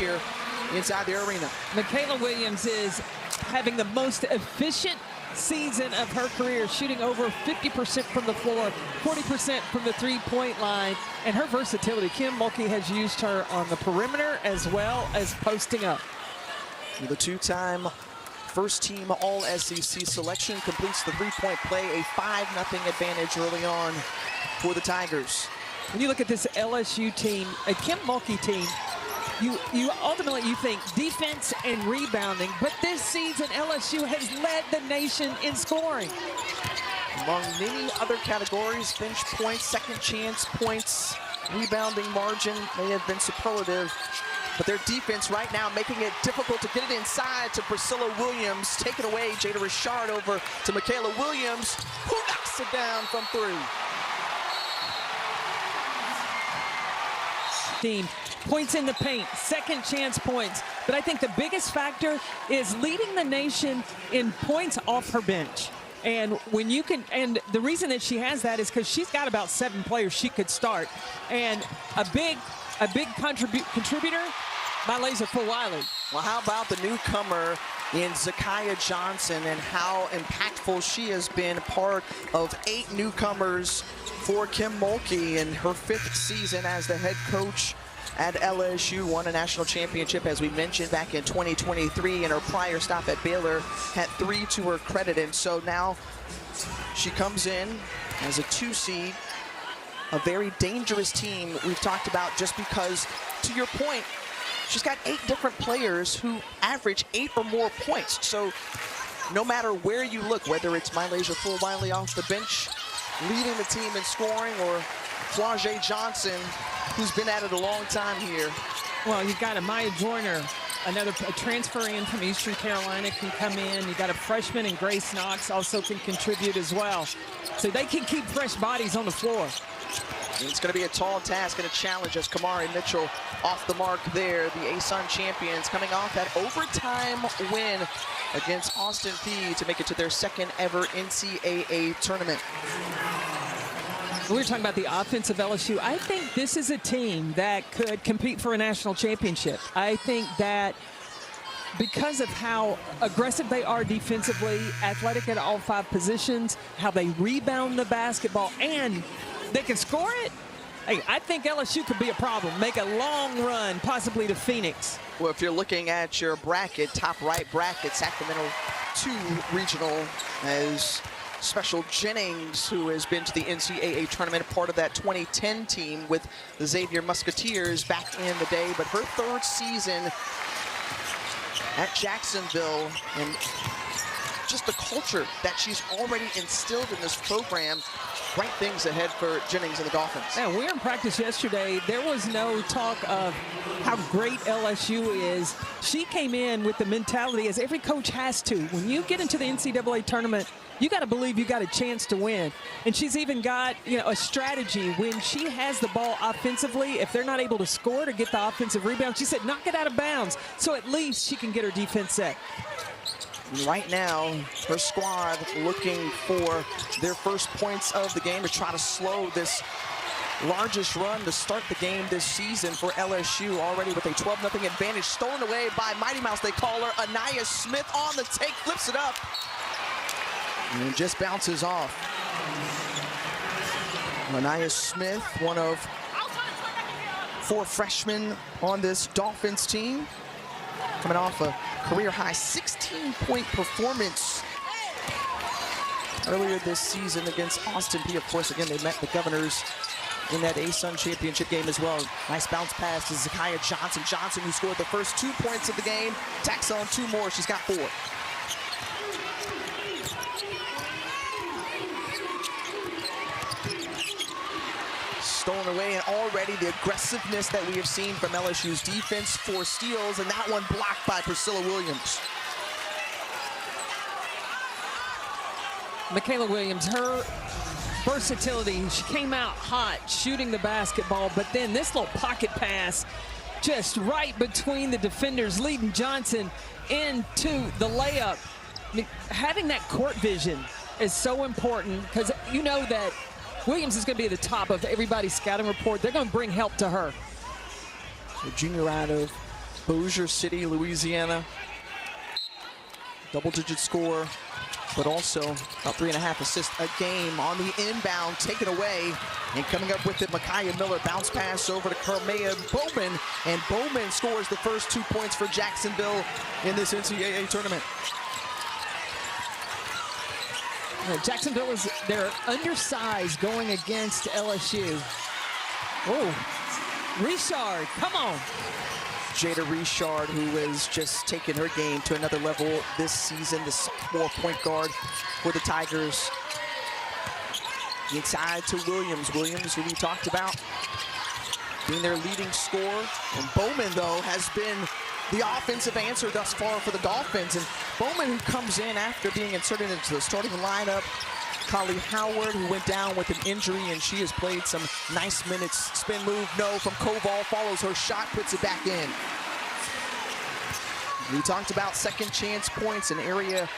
here inside the arena. Michaela Williams is having the most efficient season of her career, shooting over 50% from the floor, 40% from the three-point line, and her versatility. Kim Mulkey has used her on the perimeter as well as posting up. The two-time first-team All-SEC selection completes the three-point play, a 5-0 advantage early on for the Tigers. When you look at this LSU team, a Kim Mulkey team, you ultimately think defense and rebounding, but this season LSU has led the nation in scoring. Among many other categories, bench points, second chance points, rebounding margin may have been superlative, but their defense right now making it difficult to get it inside to Priscilla Williams. Take it away, Jada Richard over to Michaela Williams, who knocks it down from three. Team points in the paint, second chance points, but I think the biggest factor is leading the nation in points off her bench. And when you can, and the reason that she has that is because she's got about 7 players she could start, and a big contributor by Flau'Jae. Well, how about the newcomer in Zakiya Johnson and how impactful she has been, part of 8 newcomers for Kim Mulkey in her 5th season as the head coach at LSU. Won a national championship, as we mentioned, back in 2023, and her prior stop at Baylor had 3 to her credit. And so now she comes in as a 2 seed, a very dangerous team we've talked about, just because, to your point, she's got 8 different players who average 8 or more points. So no matter where you look, whether it's Flau'Jae off the bench leading the team in scoring, or Flau'Jae Johnson, who's been at it a long time here. Well, you've got a Maya Joyner, a transfer in from Eastern Carolina, can come in. You've got a freshman, and Grace Knox also can contribute as well. So they can keep fresh bodies on the floor. It's going to be a tall task and a challenge as Kamari Mitchell off the mark there. The ASUN champions coming off that overtime win against Austin Peay to make it to their 2nd ever NCAA tournament. We were talking about the offensive LSU. I think this is a team that could compete for a national championship. I think that because of how aggressive they are defensively, athletic at all 5 positions, how they rebound the basketball, and they can score it. Hey, I think LSU could be a problem. Make a long run, possibly to Phoenix. Well, if you're looking at your bracket, top right bracket, Sacramento 2 regional, as Special Jennings, who has been to the NCAA tournament, part of that 2010 team with the Xavier Musketeers back in the day, but her 3rd season at Jacksonville, and just the culture that she's already instilled in this program. Bright things ahead for Jennings and the Dolphins. Yeah, we were in practice yesterday. There was no talk of how great LSU is. She came in with the mentality, as every coach has to. When you get into the NCAA tournament, you got to believe you got a chance to win. And she's even got, a strategy when she has the ball offensively. If they're not able to score to get the offensive rebound, she said, knock it out of bounds. So at least she can get her defense set. Right now, her squad looking for their first points of the game to try to slow this largest run to start the game this season for LSU, already with a 12-0 advantage, stolen away by Mighty Mouse, they call her. Anaya Smith on the take, flips it up, and just bounces off. Anaya Smith, one of 4 freshmen on this Dolphins team, coming off a career-high 16-point performance earlier this season against Austin Peay. Of course, again, they met the Governors in that ASUN championship game as well. Nice bounce pass to Zakiya Johnson. Johnson, who scored the first 2 points of the game, tacks on 2 more. She's got 4. Stolen away, and already the aggressiveness that we have seen from LSU's defense. 4 steals, and that one blocked by Priscilla Williams. Michaela Williams, her versatility, she came out hot shooting the basketball, but then this little pocket pass just right between the defenders, leading Johnson into the layup. I mean, having that court vision is so important, because you know that Williams is going to be at the top of everybody's scouting report. They're going to bring help to her. The junior out of Bossier City, Louisiana. Double-digit score, but also about 3.5 assists a game on the inbound, taken away, and coming up with it, Micaiah Miller, bounce pass over to Carmea Bowman, and Bowman scores the first 2 points for Jacksonville in this NCAA tournament. Jacksonville they're undersized going against LSU. Oh, Richard, come on. Jada Richard, who has just taken her game to another level this season, the sophomore point guard for the Tigers. Inside to Williams. Williams, who we talked about, being their leading scorer. And Bowman, though, has been the offensive answer thus far for the Dolphins. And Bowman, who comes in after being inserted into the starting lineup. Collie Howard, who went down with an injury, and she has played some nice minutes. Spin move, no, from Koval, follows her shot, puts it back in. We talked about second chance points, an area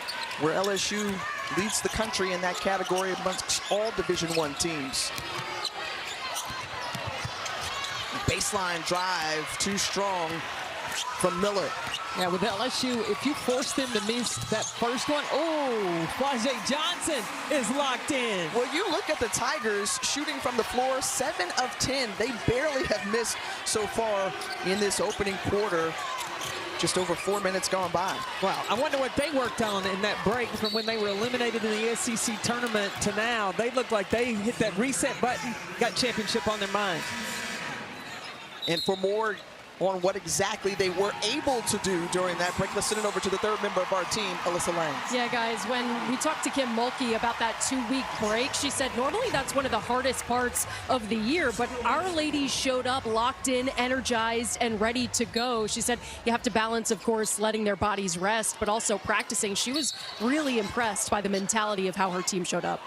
where LSU leads the country in that category amongst all Division I teams. Baseline drive, too strong from Miller. Yeah, with LSU, if you force them to miss that first one, oh, Flau'Jae Johnson is locked in. Well, you look at the Tigers shooting from the floor, 7 of 10. They barely have missed so far in this opening quarter. Just over 4 minutes gone by. Wow, I wonder what they worked on in that break from when they were eliminated in the SEC tournament to now. They look like they hit that reset button, got championship on their mind. And for more on what exactly they were able to do during that break, let's send it over to the third member of our team, Alyssa Lang. Yeah, guys, when we talked to Kim Mulkey about that 2-week break, she said normally that's one of the hardest parts of the year, but our ladies showed up locked in, energized, and ready to go. She said you have to balance, of course, letting their bodies rest, but also practicing. She was really impressed by the mentality of how her team showed up.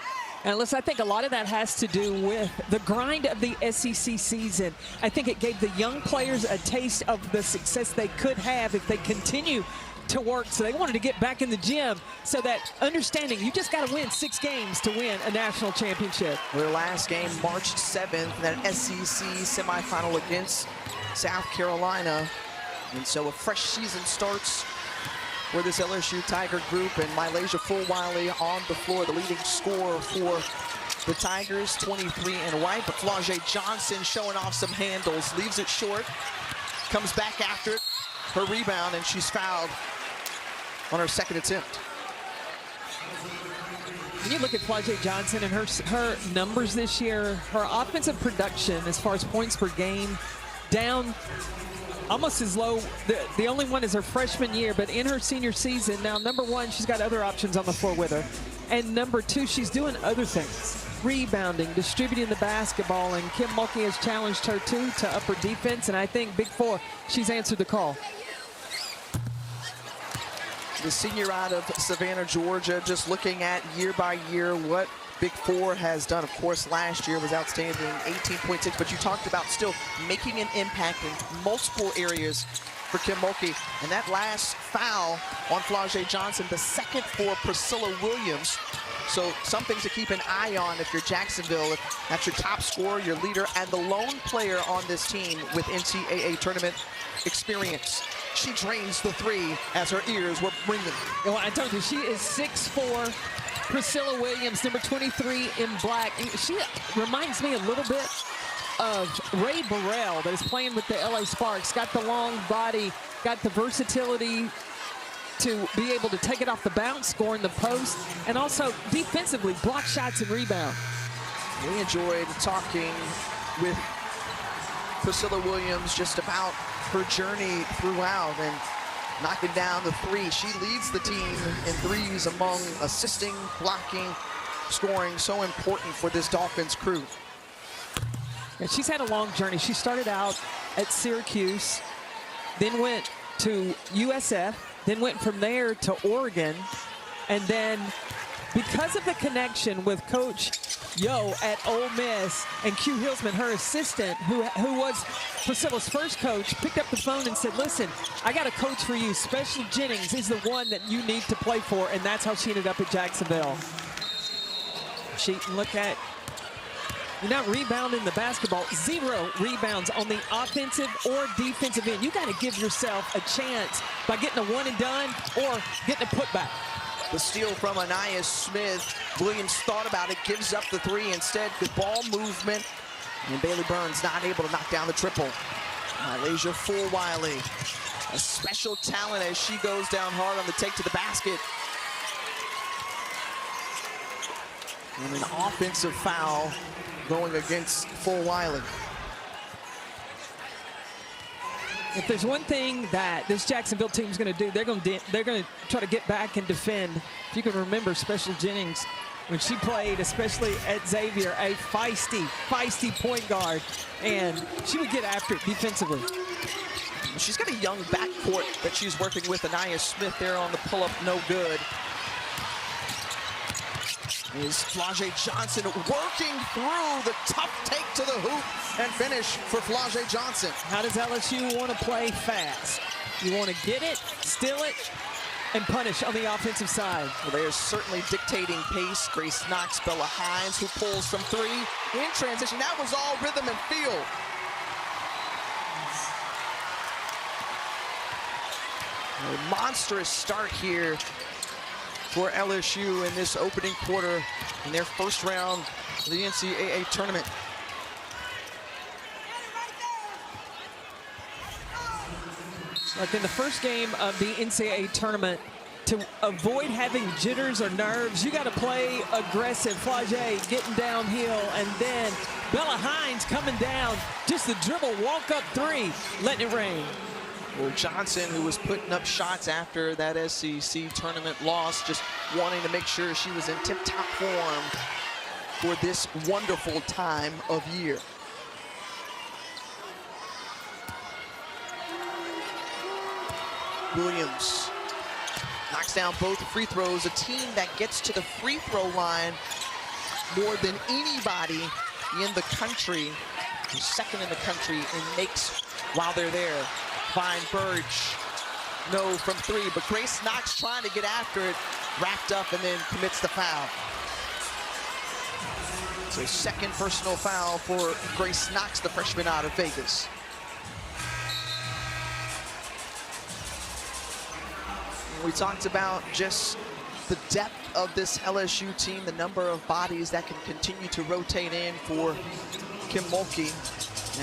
And listen, I think a lot of that has to do with the grind of the SEC season. I think it gave the young players a taste of the success they could have if they continue to work. So they wanted to get back in the gym, so that understanding you just got to win 6 games to win a national championship. Their last game, March 7th, that SEC semifinal against South Carolina. And so a fresh season starts for this LSU Tiger group, and Mylasia Fulwiley on the floor, the leading scorer for the Tigers, 23 and white. But Flau'Jae Johnson showing off some handles, leaves it short, comes back after it, her rebound, and she's fouled on her second attempt. When you look at Flau'Jae Johnson and her numbers this year, her offensive production as far as points per game, down almost as low. The only one is her freshman year, but in her senior season, now number one, she's got other options on the floor with her. And number two, she's doing other things. Rebounding, distributing the basketball, and Kim Mulkey has challenged her too to upper defense, and I think Big Four, she's answered the call. The senior out of Savannah, Georgia, just looking at year by year what Big Four has done. Of course, last year was outstanding, 18.6, but you talked about still making an impact in multiple areas for Kim Mulkey. And that last foul on Flau'Jae Johnson, the second for Priscilla Williams. So something to keep an eye on if you're Jacksonville, if that's your top scorer, your leader, and the lone player on this team with NCAA tournament experience. She drains the three as her ears were ringing. Well, I told you, she is 6'4". Priscilla Williams, number 23 in black. She reminds me a little bit of Ray Burrell that is playing with the LA Sparks. Got the long body, got the versatility to be able to take it off the bounce, score in the post, and also defensively block shots and rebound. We enjoyed talking with Priscilla Williams just about her journey throughout and knocking down the three. She leads the team in threes among assisting, blocking, scoring. So important for this Dolphins crew. And she's had a long journey. She started out at Syracuse, then went to USF, then went from there to Oregon, and then because of the connection with Coach Yo at Ole Miss and Q Hillsman, her assistant, who was Priscilla's first coach, picked up the phone and said, listen, I got a coach for you. Special Jennings is the one that you need to play for, and that's how she ended up at Jacksonville. Look at You're not rebounding the basketball. 0 rebounds on the offensive or defensive end. You got to give yourself a chance by getting a one and done or getting a putback. The steal from Anaya Smith. Williams thought about it, gives up the 3 instead. Good ball movement. And Bailey Burns not able to knock down the triple. Malaysia Flau'Jae, a special talent as she goes down hard on the take to the basket. And an offensive foul going against Flau'Jae. If there's one thing that this Jacksonville team is going to do, they're going to try to get back and defend. If you can remember Special Jennings, when she played, especially at Xavier, a feisty point guard, and she would get after it defensively. She's got a young backcourt that she's working with. Anaya Smith there on the pull-up, no good. Is Flau'Jae Johnson working through the tough take to the hoop and finish for Flau'Jae Johnson. How does LSU want to play fast? You want to get it, steal it, and punish on the offensive side. Well, they are certainly dictating pace. Grace Knox, Bella Hines, who pulls from 3 in transition. That was all rhythm and feel. A monstrous start here for LSU in this opening quarter in their first round of the NCAA tournament. Like in the first game of the NCAA tournament, to avoid having jitters or nerves, you got to play aggressive. Flau'Jae getting downhill, and then Bella Hines coming down, just the dribble, walk up 3, letting it rain. Well, Johnson, who was putting up shots after that SEC tournament loss, just wanting to make sure she was in tip-top form for this wonderful time of year. Williams knocks down both free throws. A team that gets to the free throw line more than anybody in the country, who's second in the country and makes while they're there. Fine Burge, no from 3, but Grace Knox trying to get after it, wrapped up and then commits the foul. So second personal foul for Grace Knox, the freshman out of Vegas. We talked about just the depth of this LSU team, the number of bodies that can continue to rotate in for Kim Mulkey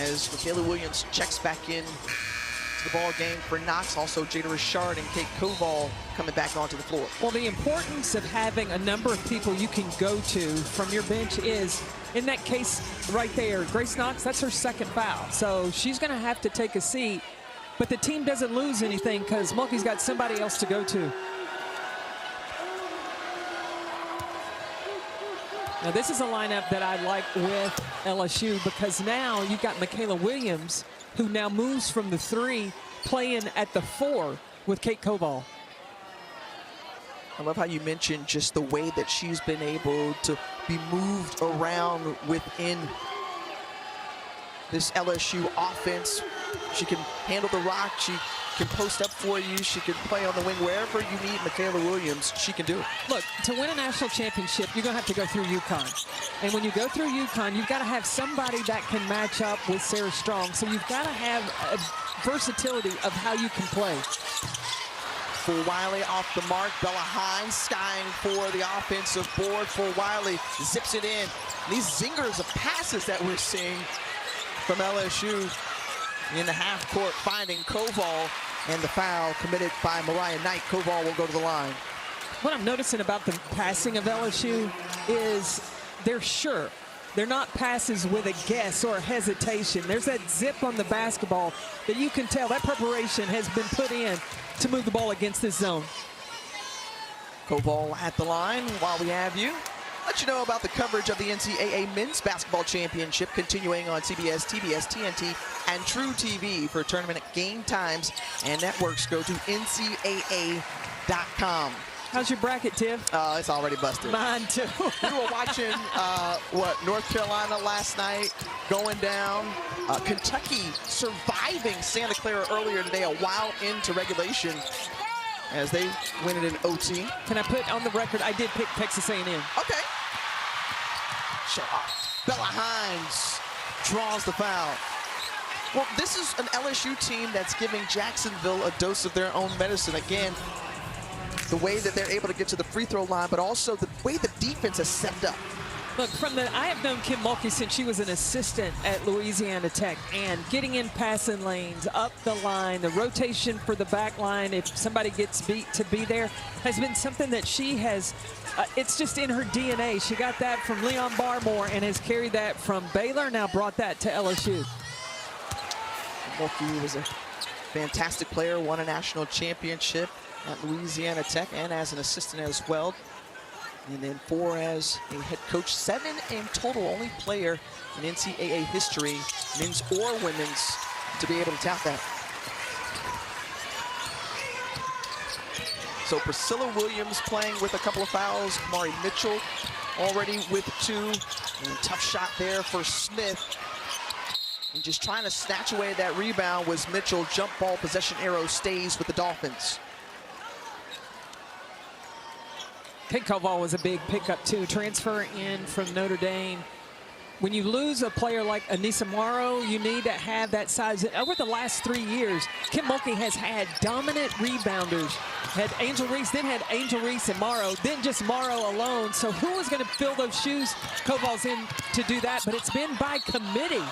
as Michaela Williams checks back in to the ball game for Knox. Also Jada Richard and Kate Koval coming back onto the floor. Well, the importance of having a number of people you can go to from your bench is, in that case right there, Grace Knox, that's her second foul. So she's going to have to take a seat. But the team doesn't lose anything because Mulkey's got somebody else to go to. Now, this is a lineup that I like with LSU because now you've got Michaela Williams, who now moves from the 3, playing at the 4 with Kate Koval. I love how you mentioned just the way that she's been able to be moved around within this LSU offense. She can handle the rock. She can post up for you. She can play on the wing. Wherever you need Michaela Williams, she can do it. Look, to win a national championship, you're going to have to go through UConn. And when you go through UConn, you've got to have somebody that can match up with Sarah Strong. So you've got to have a versatility of how you can play. Flau'Jae off the mark. Bella Hines skying for the offensive board. Flau'Jae zips it in. These zingers of passes that we're seeing from LSU in the half court, finding Koval, and the foul committed by Mariah Knight. Koval will go to the line. What I'm noticing about the passing of LSU is they're sure. They're not passes with a guess or a hesitation. There's that zip on the basketball that you can tell that preparation has been put in to move the ball against this zone. Koval at the line while we have you. Let you know about the coverage of the NCAA Men's Basketball Championship continuing on CBS, TBS, TNT, and True TV. For tournament game times and networks, go to ncaa.com. How's your bracket, Tiff? It's already busted. Mine too. We were watching, North Carolina last night going down. Kentucky surviving Santa Clara earlier today, a while into regulation, as they win it in OT. Can I put on the record, I did pick Texas A&M. Okay. Show off. Bella Hines draws the foul. Well, this is an LSU team that's giving Jacksonville a dose of their own medicine. Again, the way that they're able to get to the free throw line, but also the way the defense has stepped up. Look, I have known Kim Mulkey since she was an assistant at Louisiana Tech, and getting in passing lanes, up the line, the rotation for the back line, if somebody gets beat to be there, has been something that she has, it's just in her DNA. She got that from Leon Barmore and has carried that from Baylor, now brought that to LSU. Mulkey was a fantastic player, won a national championship at Louisiana Tech and as an assistant as well. And then 4 as a head coach, 7 in total, only player in NCAA history, men's or women's, to be able to tap that. So Priscilla Williams playing with a couple of fouls. Kamari Mitchell already with 2. And a tough shot there for Smith. And just trying to snatch away that rebound was Mitchell. Jump ball possession arrow stays with the Dolphins. Koval was a big pickup too, transfer in from Notre Dame. When you lose a player like Anissa Morrow, you need to have that size. Over the last 3 years, Kim Mulkey has had dominant rebounders. Had Angel Reese, then had Angel Reese and Morrow, then just Morrow alone. So who is going to fill those shoes? Koval's in to do that, but it's been by committee.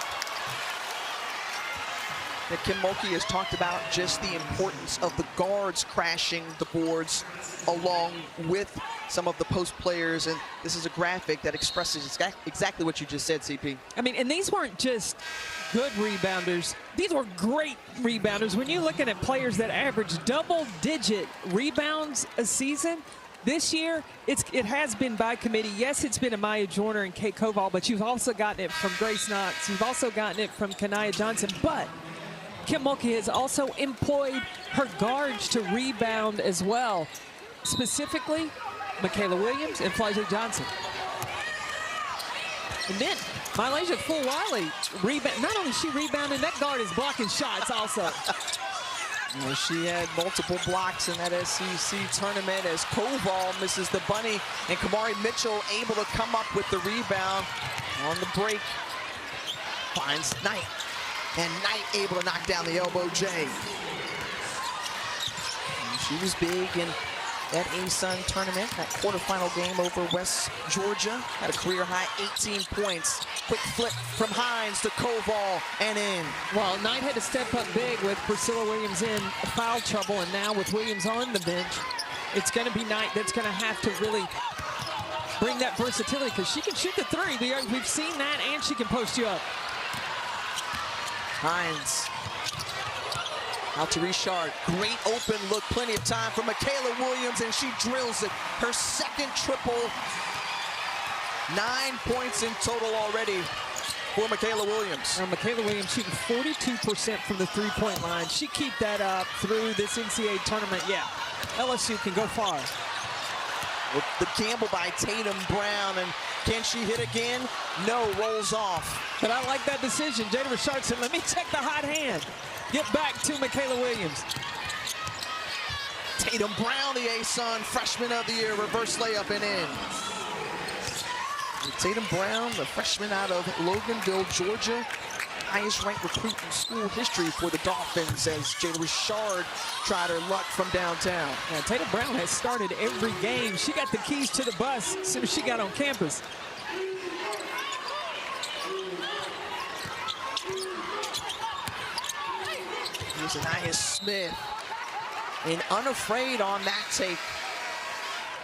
That Kim Mulkey has talked about just the importance of the guards crashing the boards along with some of the post players, and this is a graphic that expresses exactly what you just said, CP. I mean, and these weren't just good rebounders. These were great rebounders. When you're looking at players that average double-digit rebounds a season, this year, it has been by committee. Yes, it's been Amaya Joyner and Kate Koval, but you've also gotten it from Grace Knox. You've also gotten it from Kanaya Johnson, but Kim Mulkey has also employed her guards to rebound as well, specifically Michaela Williams and Flau'Jae Johnson. And then Mylasia Flau'Jae rebound. Not only is she rebounding, that guard is blocking shots also. Well, she had multiple blocks in that SEC tournament as Koval misses the bunny, and Kamari Mitchell able to come up with the rebound on the break. Finds Knight. And Knight able to knock down the elbow J. And she was big in that ASUN tournament, that quarterfinal game over West Georgia. Had a career high 18 points. Quick flip from Hines to Koval and in. Well, Knight had to step up big with Priscilla Williams in foul trouble, and now with Williams on the bench, it's going to be Knight that's going to have to really bring that versatility, because she can shoot the 3. We've seen that, and she can post you up. Hines out to Richard. Great open look, plenty of time for Michaela Williams, and she drills it. Her second triple. 9 points in total already for Michaela Williams. Now, Michaela Williams shooting 42% from the three-point line. She keep that up through this NCAA tournament. Yeah, LSU can go far. With the gamble by Tatum Brown, and can she hit again? No, rolls off. But I like that decision. Jada Richard said, let me check the hot hand. Get back to Michaela Williams. Tatum Brown, the ASUN freshman of the year, reverse layup and in. And Tatum Brown, the freshman out of Loganville, Georgia, highest ranked recruit in school history for the Dolphins as Jada Richard tried her luck from downtown. Now, Tatum Brown has started every game. She got the keys to the bus as soon as she got on campus. Here's Anaya Smith, and unafraid on that take,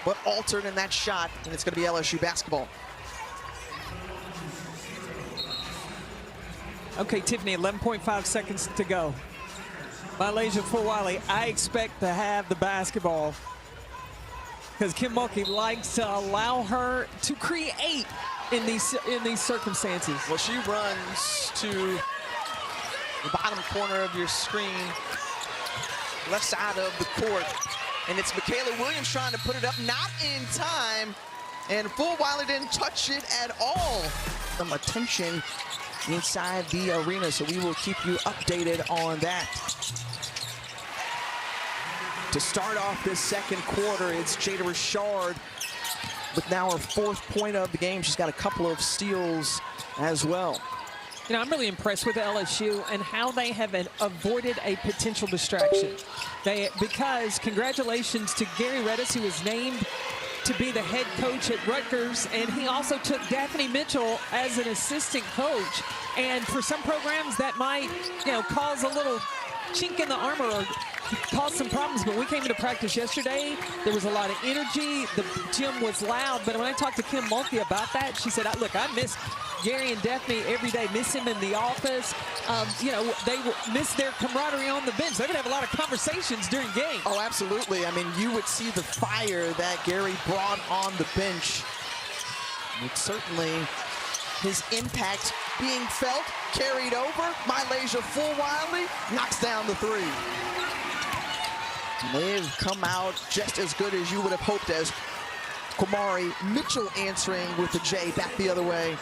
but altered in that shot, and it's going to be LSU basketball. Okay, Tiffany, 11.5 seconds to go. Mylasia Flau'Jae, I expect to have the basketball because Kim Mulkey likes to allow her to create in these circumstances. Well, she runs to the bottom corner of your screen, left side of the court, and it's Michaela Williams trying to put it up, not in time, and Flau'Jae didn't touch it at all. Some attention inside the arena, so we will keep you updated on that. To start off this second quarter, it's Jada Richard, with now her 4th point of the game. She's got a couple of steals as well. You know, I'm really impressed with LSU and how they have avoided a potential distraction. Because congratulations to Gary Redis, who was named to be the head coach at Rutgers, and he also took Daphne Mitchell as an assistant coach. And for some programs, that might, you know, cause a little chink in the armor or cause some problems. But we came into practice yesterday. There was a lot of energy. The gym was loud. But when I talked to Kim Mulkey about that, she said, look, I miss Gary and Daphne every day, miss him in the office. You know, they miss their camaraderie on the bench. They would have a lot of conversations during games. Oh, absolutely. I mean, you would see the fire that Gary brought on the bench. It's certainly his impact being felt, carried over. Malaysia Flau'Jae knocks down the 3. They've come out just as good as you would have hoped, as Kwamari Mitchell answering with the J back the other way.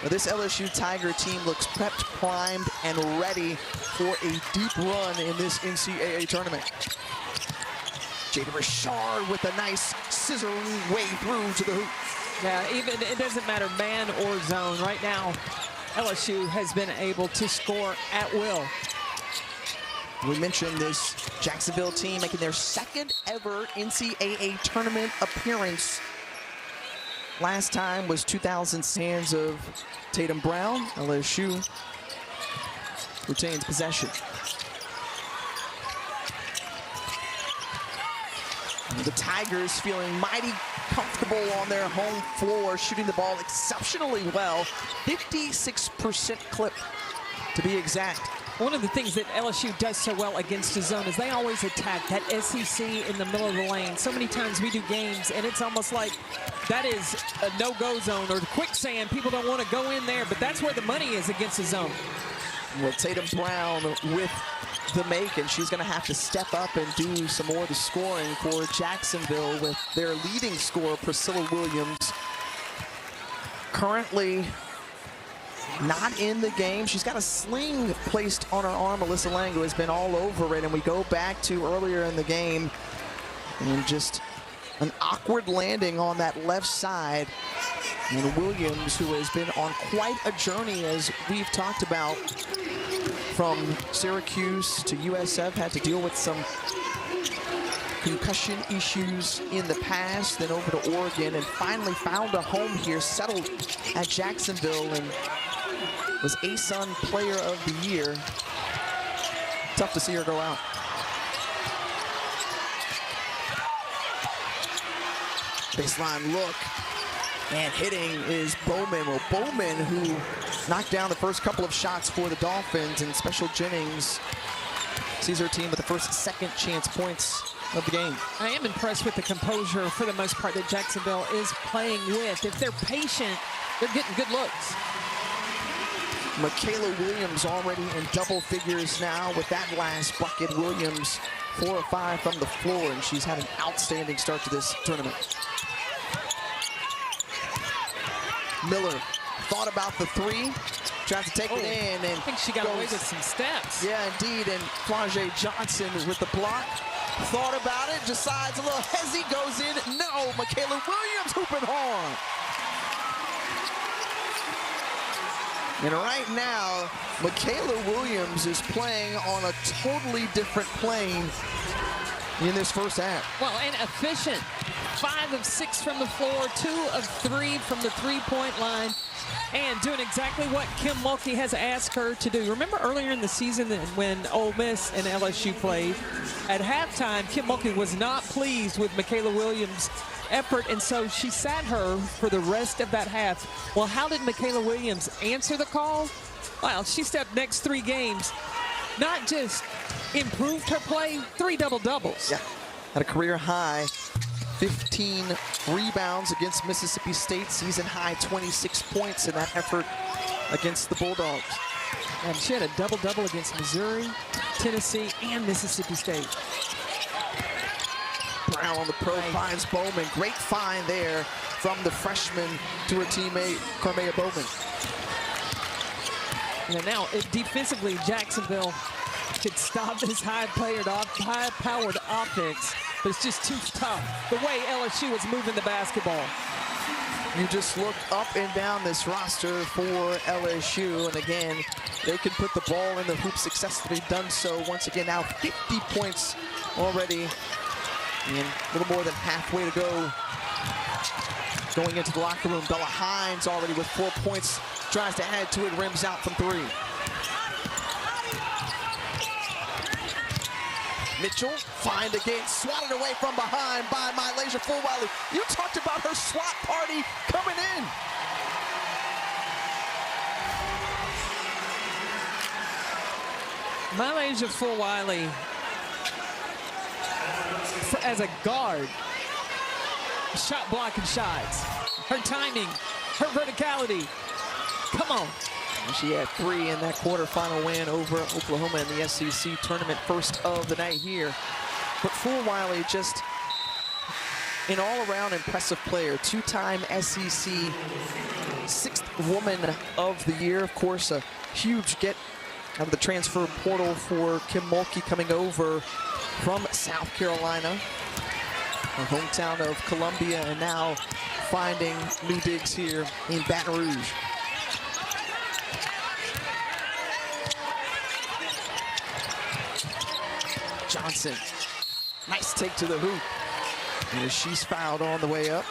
Now, this LSU Tiger team looks prepped, primed, and ready for a deep run in this NCAA tournament. Jada Richard with a nice scissoring way through to the hoop. Yeah, even it doesn't matter man or zone. Right now, LSU has been able to score at will. We mentioned this Jacksonville team making their 2nd ever NCAA tournament appearance. Last time was 2000 hands of Tatum Brown. LSU retains possession. The Tigers feeling mighty comfortable on their home floor, shooting the ball exceptionally well. 56% clip, to be exact. One of the things that LSU does so well against the zone is they always attack that SEC in the middle of the lane. So many times we do games, and it's almost like that is a no-go zone or quicksand. People don't want to go in there, but that's where the money is against the zone. Well, Tatum Brown with the make, and she's going to have to step up and do some more of the scoring for Jacksonville with their leading scorer, Priscilla Williams. Currently not in the game. She's got a sling placed on her arm. Alyssa Lango has been all over it, and we go back to earlier in the game and just an awkward landing on that left side. And Williams, who has been on quite a journey, as we've talked about, from Syracuse to USF, had to deal with some concussion issues in the past, then over to Oregon, and finally found a home here, settled at Jacksonville, and was ASUN Player of the Year. Tough to see her go out. Baseline look, and hitting is Bowman. Well, Bowman, who knocked down the first couple of shots for the Dolphins, and Special Jennings sees her team with the first second chance points of the game. I am impressed with the composure, for the most part, that Jacksonville is playing with. If they're patient, they're getting good looks. Michaela Williams already in double figures now with that last bucket. Williams 4 of 5 from the floor, and she's had an outstanding start to this tournament. Miller thought about the 3, tried to take it in, and I think she got away with some steps. Yeah, indeed, and Flau'Jae Johnson with the block. Thought about it, decides a little hezzy, goes in. No, Michaela Williams hooping hard. And right now, Michaela Williams is playing on a totally different plane in this first half. Well, and efficient. 5 of 6 from the floor, 2 of 3 from the three-point line, and doing exactly what Kim Mulkey has asked her to do. Remember earlier in the season when Ole Miss and LSU played? At halftime, Kim Mulkey was not pleased with Michaela Williams' effort, and so she sat her for the rest of that half. Well, how did Michaela Williams answer the call? Well, she stepped next 3 games, not just improved her play, 3 double-doubles. Yeah, at a career high 15 rebounds against Mississippi State, season high 26 points in that effort against the Bulldogs. And she had a double-double against Missouri, Tennessee, and Mississippi State. Brown on the pro finds Bowman. Great find there from the freshman to her teammate, Carmea Bowman. And now, defensively, Jacksonville could stop this high-powered offense, but it's just too tough. The way LSU is moving the basketball. You just look up and down this roster for LSU, and again, they can put the ball in the hoop successfully, done so once again. Now 50 points already, and a little more than halfway to go. Going into the locker room, Bella Hines already with 4 points, tries to add to it, rims out from 3. Mitchell, find again, swatted away from behind by Mylasia Flau'Jae. You talked about her swat party coming in. Mylasia Flau'Jae, as a guard, shot blocking shots, her timing, her verticality. Come on. And she had 3 in that quarterfinal win over Oklahoma in the SEC tournament, first of the night here. But Flau'Jae, just an all-around impressive player, 2-time SEC 6th Woman of the Year. Of course, a huge get out of the transfer portal for Kim Mulkey, coming over from South Carolina, her hometown of Columbia, and now finding new digs here in Baton Rouge. Johnson, nice take to the hoop. And she's fouled on the way up.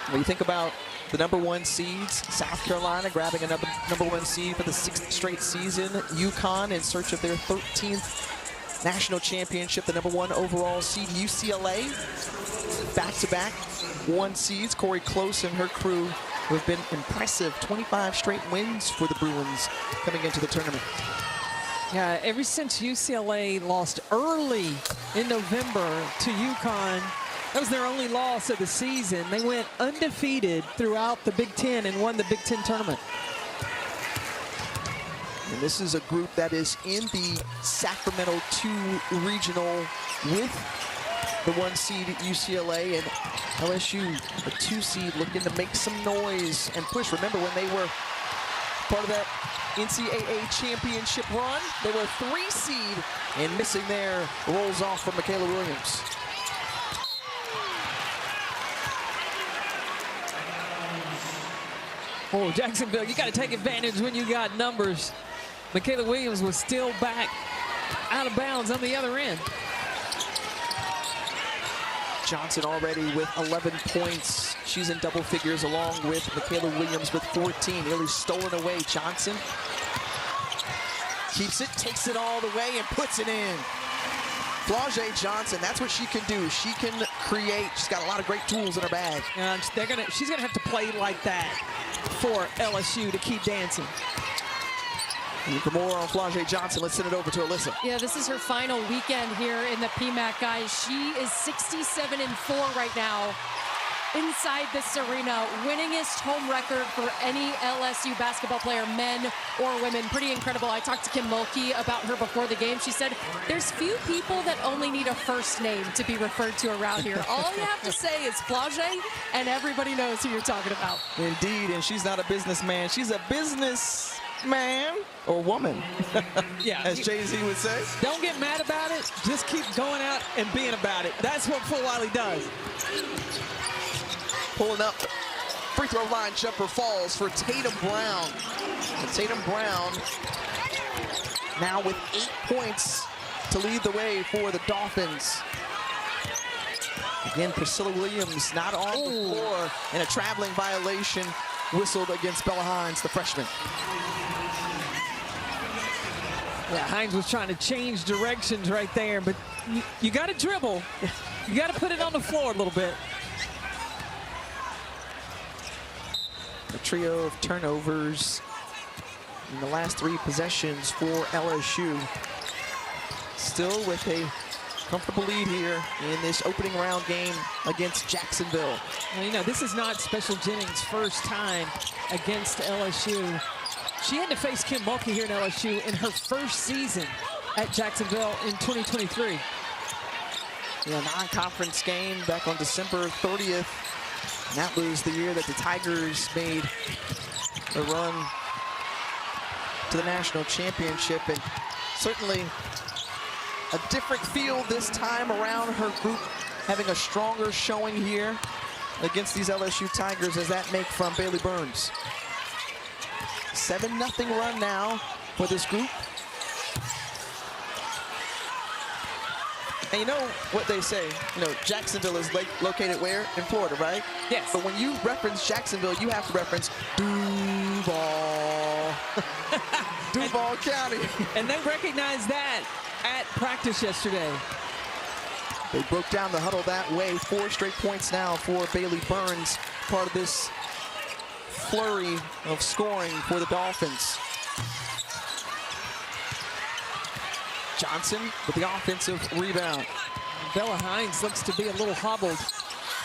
When you think about the #1 seeds, South Carolina grabbing another #1 seed for the 6th straight season. UConn in search of their 13th national championship, the #1 overall seed. UCLA, back-to-back 1 seeds. Corey Close and her crew have been impressive. 25 straight wins for the Bruins coming into the tournament. Yeah, ever since UCLA lost early in November to UConn, that was their only loss of the season. They went undefeated throughout the Big Ten and won the Big Ten tournament. And this is a group that is in the Sacramento 2 regional with the 1 seed at UCLA, and LSU, a 2 seed, looking to make some noise and push. Remember when they were part of that NCAA championship run? They were 3 seed, and missing there, rolls off from Michaela Williams. Oh, Jacksonville, you got to take advantage when you got numbers. Michaela Williams was still back out of bounds on the other end. Johnson already with 11 points. She's in double figures along with Michaela Williams with 14. Nearly stolen away. Johnson keeps it, takes it all the way, and puts it in. Flau'Jae Johnson, that's what she can do. She can create. She's got a lot of great tools in her bag. And she's gonna have to play like that for LSU to keep dancing. And for more on Flau'Jae Johnson, let's send it over to Alyssa. Yeah, this is her final weekend here in the PMAC, guys. She is 67-4 right now inside this arena. Winningest home record for any LSU basketball player, men or women. Pretty incredible. I talked to Kim Mulkey about her before the game. She said, there's few people that only need a first name to be referred to around here. All you have to say is Flau'Jae, and everybody knows who you're talking about. Indeed, and she's not a businessman. She's a businessman or woman, yeah, as Jay-Z would say. Don't get mad about it. Just keep going out and being about it. That's what Flau'Jae does. Pulling up, free throw line jumper falls for Tatum Brown. And Tatum Brown now with 8 points to lead the way for the Dolphins. Again, Priscilla Williams not on the floor, and a traveling violation whistled against Bella Hines, the freshman. Yeah, Hines was trying to change directions right there, but you got to dribble. You got to put it on the floor a little bit. A trio of turnovers in the last 3 possessions for LSU. Still with a comfortable lead here in this opening round game against Jacksonville. Well, you know, this is not Special Jennings' first time against LSU. She had to face Kim Mulkey here in LSU in her first season at Jacksonville in 2023. Yeah, non-conference game back on December 30th. And that was the year that the Tigers made a run to the national championship, and certainly a different feel this time around. Her group having a stronger showing here against these LSU Tigers does that make from Bailey Burns? 7-0 run now for this group. And you know what they say, Jacksonville is located where? In Florida, right? Yes. But when you reference Jacksonville, you have to reference Duval. Duval County. And they recognized that at practice yesterday. They broke down the huddle that way. 4 straight points now for Bailey Burns, part of this flurry of scoring for the Dolphins. Johnson with the offensive rebound. Bella Hines looks to be a little hobbled.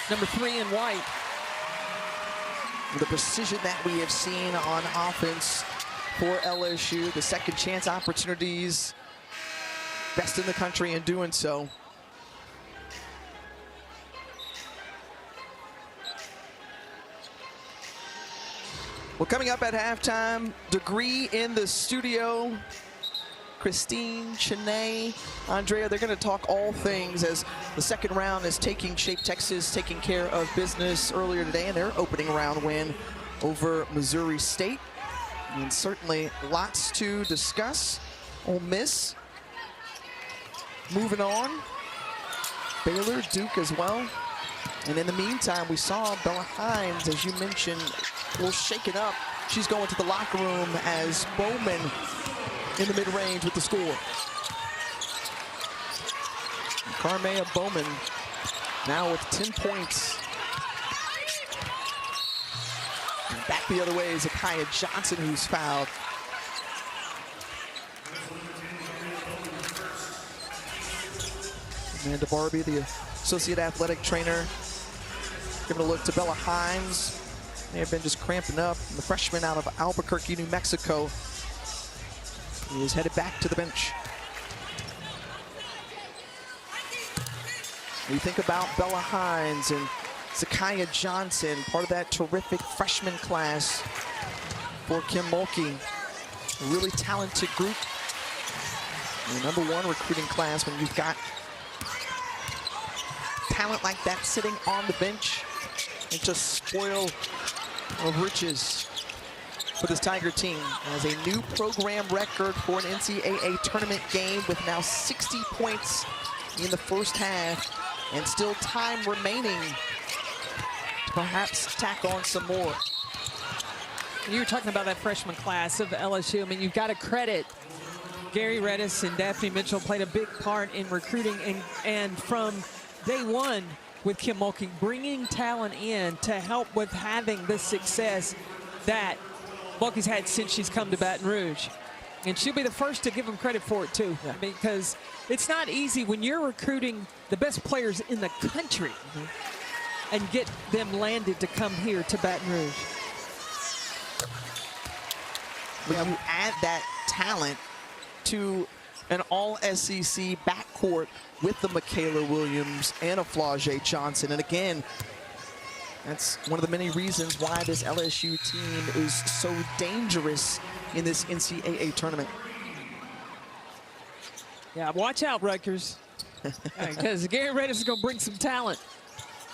Number 3 in white. The precision that we have seen on offense for LSU, the second chance opportunities, best in the country in doing so. Well, coming up at halftime, Degree in the studio. Christine, Chanae, Andrea, they're going to talk all things as the second round is taking shape. Texas taking care of business earlier today in their opening round win over Missouri State. And certainly lots to discuss. Ole Miss moving on. Baylor, Duke as well. And in the meantime, we saw Bella Hines, as you mentioned, a little shaken up. She's going to the locker room as Bowman in the mid-range with the score. Carmea Bowman now with 10 points. And back the other way is Zakiya Johnson, who's fouled. Amanda Barbie, the associate athletic trainer, giving a look to Bella Hines. May have been just cramping up. And the freshman out of Albuquerque, New Mexico, he is headed back to the bench. We think about Bella Hines and Zakiya Johnson, part of that terrific freshman class for Kim Mulkey. A really talented group. The #1 recruiting class when you've got talent like that sitting on the bench. It's just spoil of riches for this Tiger team. As a new program record for an NCAA tournament game with now 60 points in the first half and still time remaining to perhaps tack on some more. You were talking about that freshman class of LSU. I mean, you've got to credit Gary Redis and Daphne Mitchell played a big part in recruiting and from day one with Kim Mulkey, bringing talent in to help with having the success that Mulkey's had since she's come to Baton Rouge. And she'll be the first to give them credit for it, too, because it's not easy when you're recruiting the best players in the country and get them landed to come here to Baton Rouge. When you add that talent to an all-SEC backcourt with the Michaela Williams and a Flau'Jae Johnson. And again, that's one of the many reasons why this LSU team is so dangerous in this NCAA tournament. Yeah, watch out, Rutgers. Because Gary Redis is going to bring some talent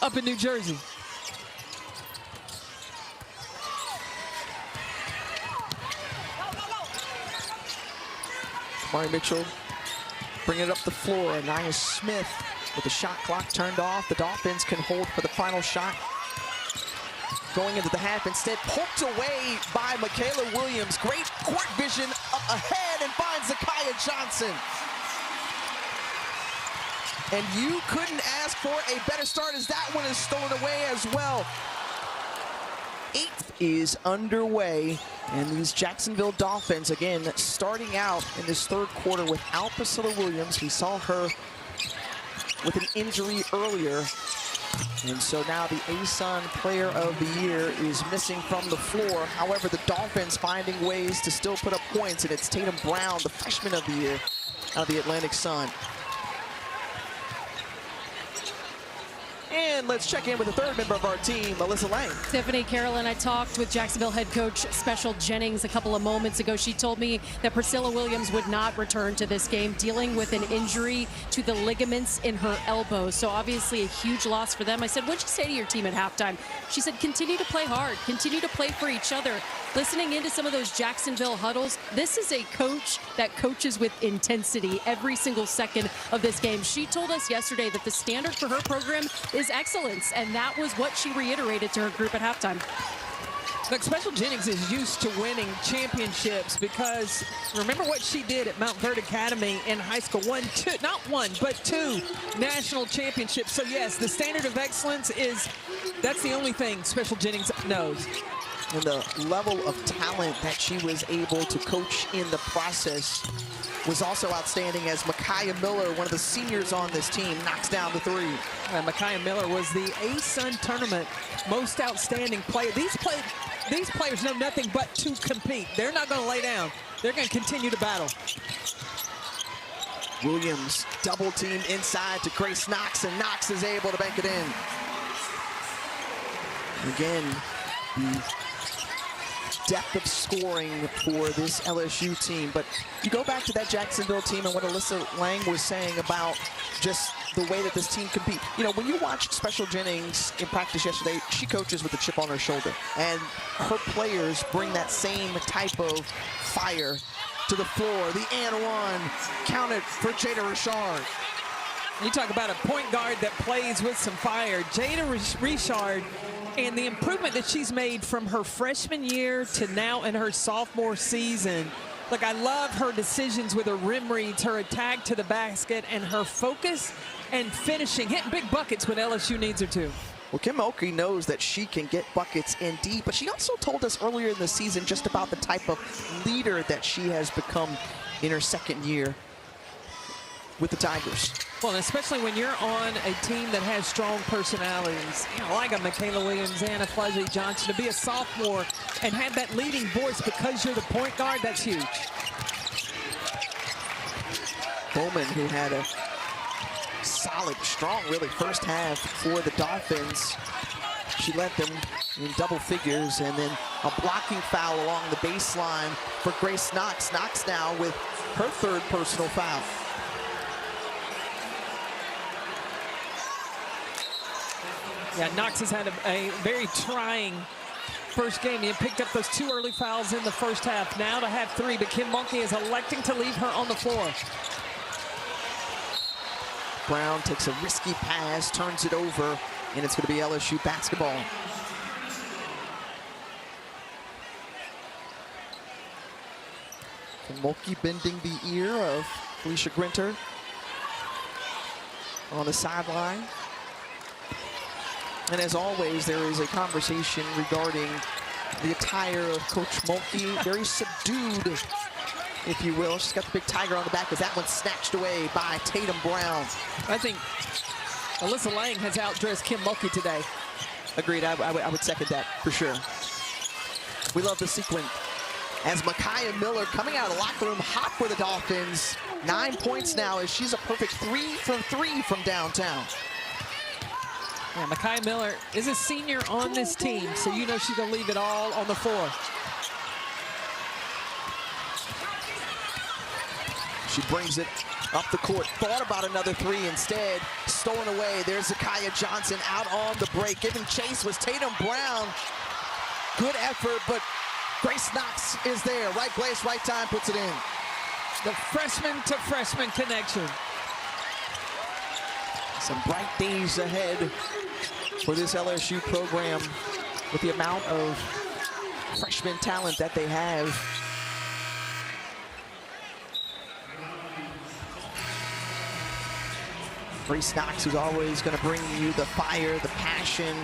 up in New Jersey. Mari Mitchell bringing it up the floor. Anaya Smith with the shot clock turned off. The Dolphins can hold for the final shot. Going into the half, instead poked away by Michaela Williams. Great court vision up ahead and finds Zakiya Johnson. And you couldn't ask for a better start as that one is stolen away as well. 8th is underway, and these Jacksonville Dolphins, again, starting out in this third quarter without Priscilla Williams. We saw her with an injury earlier. And so now the ASUN Player of the Year is missing from the floor. However, the Dolphins finding ways to still put up points, and it's Tatum Brown, the Freshman of the Year, out of the Atlantic Sun. And let's check in with the third member of our team, Alyssa Lang. Tiffany, Carolyn, I talked with Jacksonville head coach Special Jennings a couple of moments ago. She told me that Priscilla Williams would not return to this game, dealing with an injury to the ligaments in her elbow. So obviously a huge loss for them. I said, what'd you say to your team at halftime? She said, continue to play hard, continue to play for each other. Listening into some of those Jacksonville huddles, this is a coach that coaches with intensity every single second of this game. She told us yesterday that the standard for her program is excellence, and that was what she reiterated to her group at halftime. Look, Special Jennings is used to winning championships because remember what she did at Mount Verde Academy in high school. Not one, but two national championships. So yes, the standard of excellence that's the only thing Special Jennings knows. And the level of talent that she was able to coach in the process was also outstanding as Micaiah Miller, one of the seniors on this team, knocks down the three. Micaiah Miller was the ASUN tournament most outstanding player. These players know nothing but to compete. They're not going to lay down. They're going to continue to battle. Williams double teamed inside to Grace Knox, and Knox is able to bank it in. Again, the depth of scoring for this LSU team. But you go back to that Jacksonville team and what Alyssa Lang was saying about just the way that this team compete. You know, when you watched Special Jennings in practice yesterday, she coaches with a chip on her shoulder. And her players bring that same type of fire to the floor. The and one counted for Jada Richard. You talk about a point guard that plays with some fire. Jada Richard, and the improvement that she's made from her freshman year to now in her sophomore season. Look, I love her decisions with her rim reads, her attack to the basket, and her focus and finishing, hitting big buckets when LSU needs her to. Well, Kim Mulkey knows that she can get buckets in deep, but she also told us earlier in the season just about the type of leader that she has become in her second year with the Tigers. Well, especially when you're on a team that has strong personalities, you know, like a Michaela Williams and a Flau'Jae Johnson, to be a sophomore and have that leading voice because you're the point guard, that's huge. Bowman, who had a solid, strong, really, first half for the Dolphins. She led them in double figures, and then a blocking foul along the baseline for Grace Knox. Knox now with her third personal foul. Yeah, Knox has had a very trying first game. He picked up those 2 early fouls in the first half. Now to have 3, but Kim Mulkey is electing to leave her on the floor. Brown takes a risky pass, turns it over, and it's going to be LSU basketball. Kim Mulkey bending the ear of Felicia Grinter on the sideline. And as always, there is a conversation regarding the attire of Coach Mulkey. Very subdued, if you will. She's got the big tiger on the back, as that one's snatched away by Tatum Brown. I think Alyssa Lang has outdressed Kim Mulkey today. Agreed, I would second that for sure. We love the sequence. As Micaiah Miller coming out of the locker room hot for the Dolphins. 9 points now as she's a perfect 3 from 3 from downtown. Yeah, Micaiah Miller is a senior on this team, so you know she's going to leave it all on the floor. She brings it up the court. Thought about another 3, instead stolen away. There's Zakiya Johnson out on the break. Giving chase was Tatum Brown. Good effort, but Grace Knox is there. Right place, right time, puts it in. The freshman to freshman connection. Some bright days ahead for this LSU program with the amount of freshman talent that they have. Grace Knox, who's always going to bring you the fire, the passion,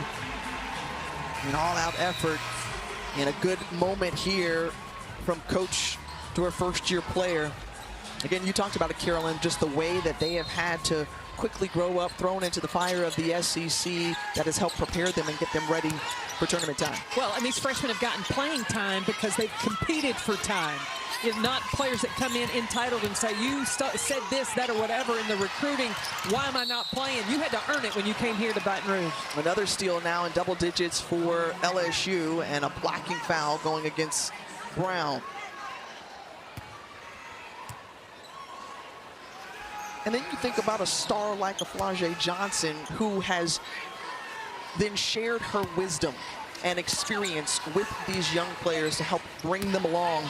an all-out effort, and a good moment here from coach to her first-year player. Again, you talked about it, Carolyn, just the way that they have had to quickly grow up, thrown into the fire of the SEC that has helped prepare them and get them ready for tournament time. Well, and these freshmen have gotten playing time because they've competed for time. If not players that come in entitled and say, you said this, that, or whatever in the recruiting, why am I not playing? You had to earn it when you came here to Baton Rouge. Another steal now in double digits for LSU, and a blocking foul going against Brown. And then you think about a star like a Flau'Jae Johnson, who has then shared her wisdom and experience with these young players to help bring them along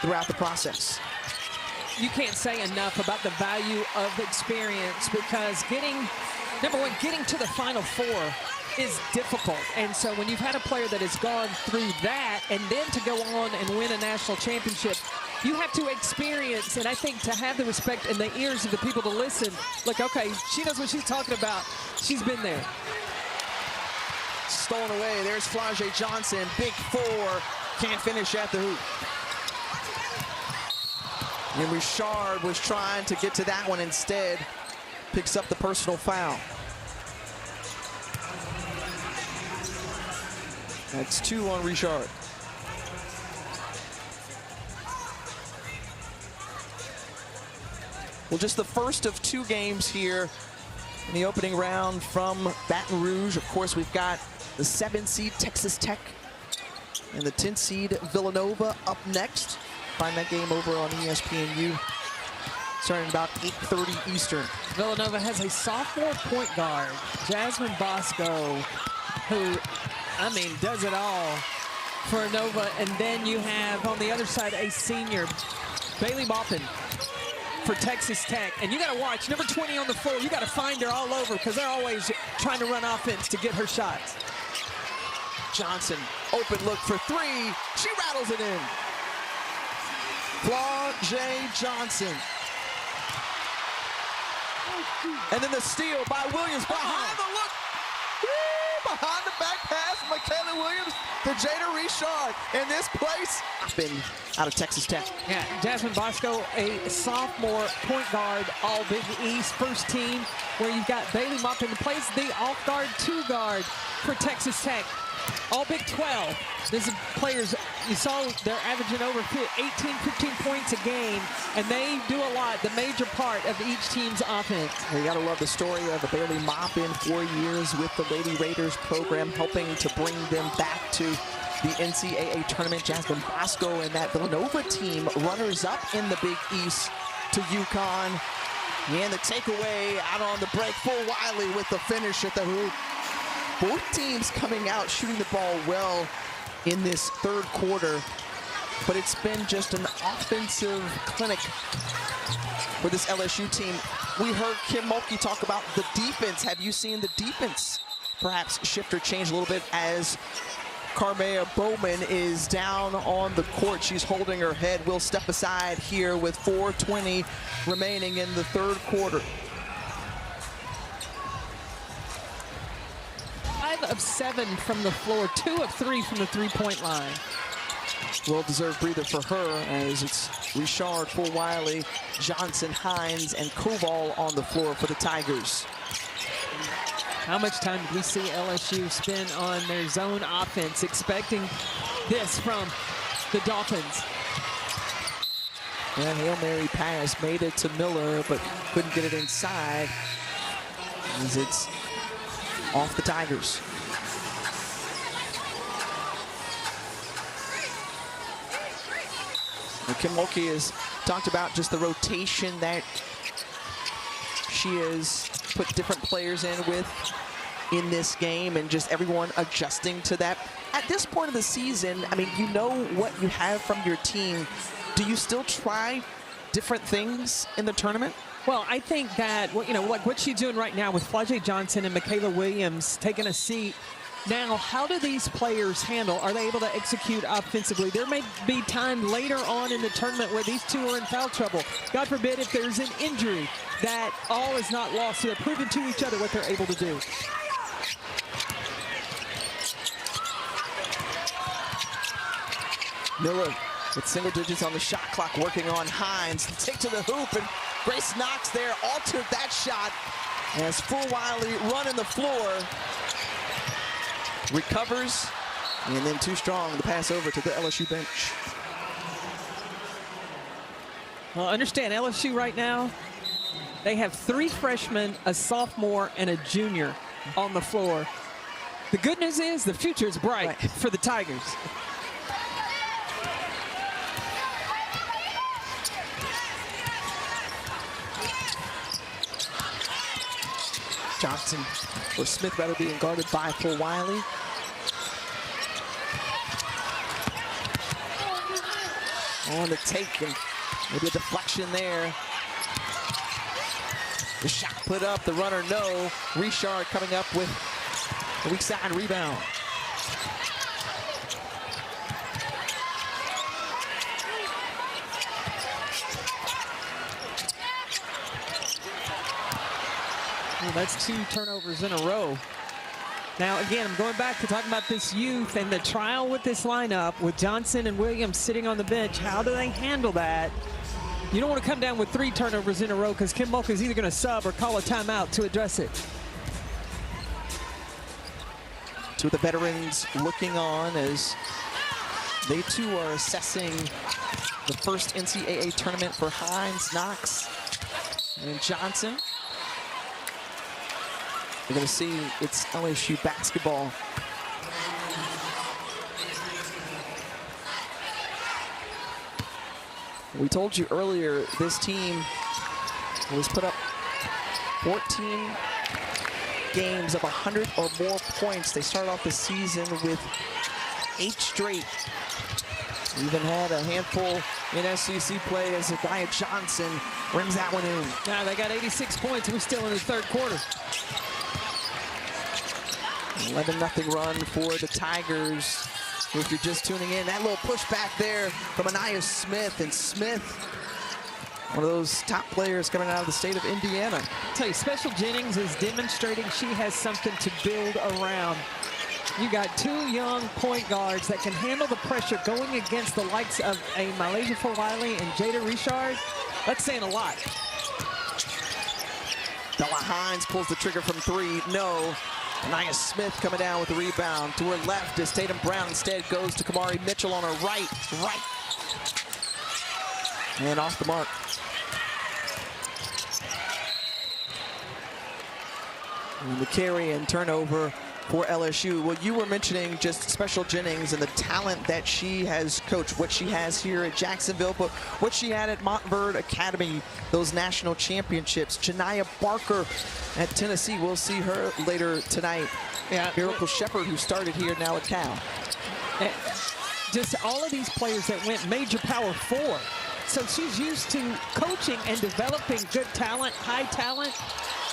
throughout the process. You can't say enough about the value of experience, because number one, getting to the Final Four is difficult. And so when you've had a player that has gone through that and then to go on and win a national championship, you have to experience, and I think to have the respect in the ears of the people to listen, like, okay, she knows what she's talking about. She's been there. Stolen away. There's Flau'Jae Johnson. Big four. Can't finish at the hoop. And Richard was trying to get to that one instead. Picks up the personal foul. That's 2 on Richard. Well, just the first of 2 games here in the opening round from Baton Rouge. Of course, we've got the 7 seed Texas Tech and the 10 seed Villanova up next. Find that game over on ESPNU, starting about 8:30 Eastern. Villanova has a sophomore point guard, Jasmine Bosco, who, I mean, does it all for Nova. And then you have on the other side a senior, Bailey Maupin, for Texas Tech. And you got to watch number 20 on the floor. You got to find her all over, because they're always trying to run offense to get her shots. Johnson, open look for 3. She rattles it in. Flau'Jae Johnson. And then the steal by Williams behind the look. Woo, behind the back pass, Michaela Williams to Jada Richard. And this place been out of Texas Tech. Yeah, Jasmine Bosco, a sophomore point guard, all Big East first team, where you've got Bailey Maupin, who plays the off guard 2 guard for Texas Tech. All Big 12. This is players, you saw they're averaging over 18, 15 points a game, and they do a lot, the major part of each team's offense. You gotta love the story of Bailey Maupin, 4 years with the Lady Raiders program, helping to bring them back to the NCAA tournament. Jasmine Bosco and that Villanova team, runners up in the Big East to UConn. And the takeaway out on the break for Wiley with the finish at the hoop. Both teams coming out shooting the ball well in this 3rd quarter, but it's been just an offensive clinic for this LSU team. We heard Kim Mulkey talk about the defense. Have you seen the defense perhaps shift or change a little bit as Carmea Bowman is down on the court? She's holding her head. We'll step aside here with 4:20 remaining in the 3rd quarter. 5 of 7 from the floor, 2 of 3 from the 3-point line. Well-deserved breather for her, as it's Richard for Wiley, Johnson, Hines, and Koval on the floor for the Tigers. How much time did we see LSU spend on their zone offense, expecting this from the Dolphins? And Hail Mary pass made it to Miller, but couldn't get it inside, as it's off the Tigers. And Kim Mulkey has talked about just the rotation that she has put different players in with in this game, and just everyone adjusting to that. At this point of the season, I mean, you know what you have from your team. Do you still try different things in the tournament? Well, I think that, you know, like what she's doing right now with Flau'Jae Johnson and Michaela Williams taking a seat. Now, how do these players handle? Are they able to execute offensively? There may be time later on in the tournament where these two are in foul trouble. God forbid if there's an injury, that all is not lost. So they're proving to each other what they're able to do. Miller with single digits on the shot clock, working on Hines. Take to the hoop, and Grace Knox there altered that shot as Flau'Jae running the floor. Recovers, and then too strong to pass over to the LSU bench. Well, understand LSU right now, they have 3 freshmen, a sophomore, and a junior on the floor. The good news is the future is bright for the Tigers. Johnson, or Smith rather, being guarded by Flau'Jae. On the take, and maybe a deflection there. The shot put up, the runner no. Richard coming up with a weak side rebound. Well, that's 2 turnovers in a row. Now, again, I'm going back to talking about this youth and the trial with this lineup with Johnson and Williams sitting on the bench. How do they handle that? You don't want to come down with 3 turnovers in a row because Kim Mulkey is either going to sub or call a timeout to address it. 2 of the veterans looking on as they too are assessing the first NCAA tournament for Hines, Knox, and Johnson. We're going to see it's LSU basketball. We told you earlier, this team was put up 14 games of 100 or more points. They started off the season with 8 straight. Even had a handful in SEC play as Zachariah Johnson brings that one in. Now they got 86 points. We're still in the 3rd quarter. 11-0 run for the Tigers. If you're just tuning in, that little pushback there from Anaya Smith. And Smith, one of those top players coming out of the state of Indiana. I'll tell you, Special Jennings is demonstrating she has something to build around. You got 2 young point guards that can handle the pressure going against the likes of a Malaysia Flau'Jae and Jada Richard. That's saying a lot. Della Hines pulls the trigger from 3, no. Anaya Smith coming down with the rebound. To her left as Tatum Brown instead goes to Kamari Mitchell on her right. And off the mark. And the carry and turnover for LSU. Well, you were mentioning just Special Jennings and the talent that she has coached, what she has here at Jacksonville, but what she had at Montverde Academy, those national championships. Janiyah Barker at Tennessee, we'll see her later tonight. Yeah. Miracle Shepherd, who started here, now at Cal. Just all of these players that went major power 4. So she's used to coaching and developing good talent, high talent,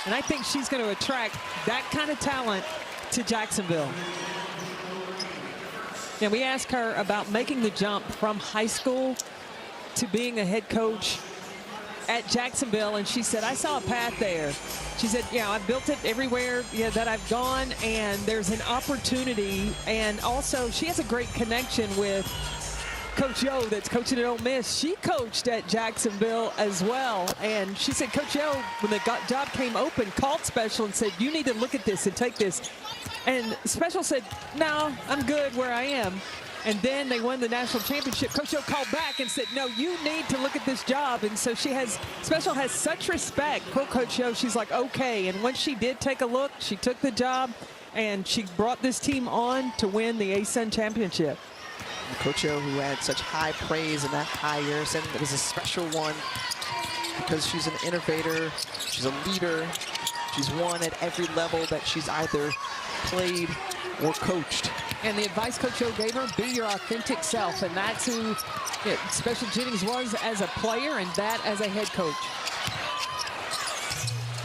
and I think she's going to attract that kind of talent to Jacksonville. Now, we asked her about making the jump from high school to being a head coach at Jacksonville, and she said, I saw a path there. She said, yeah, I've built it everywhere that I've gone, and there's an opportunity. And also, she has a great connection with Coach Yo that's coaching at Ole Miss. She coached at Jacksonville as well. And she said, Coach Yo, when the job came open, called Special and said, you need to look at this and take this. And Special said, no, I'm good where I am. And then they won the national championship. Coach Yo called back and said, no, you need to look at this job. And so Special has such respect for Coach Yo. She's like, okay. And when she did take a look, she took the job and she brought this team on to win the ASUN championship. Coach O, who had such high praise in that hire, said it was a special one because she's an innovator, she's a leader, she's won at every level that she's either played or coached. And the advice Coach O gave her, be your authentic self, and that's who Special Jennings was as a player and that as a head coach.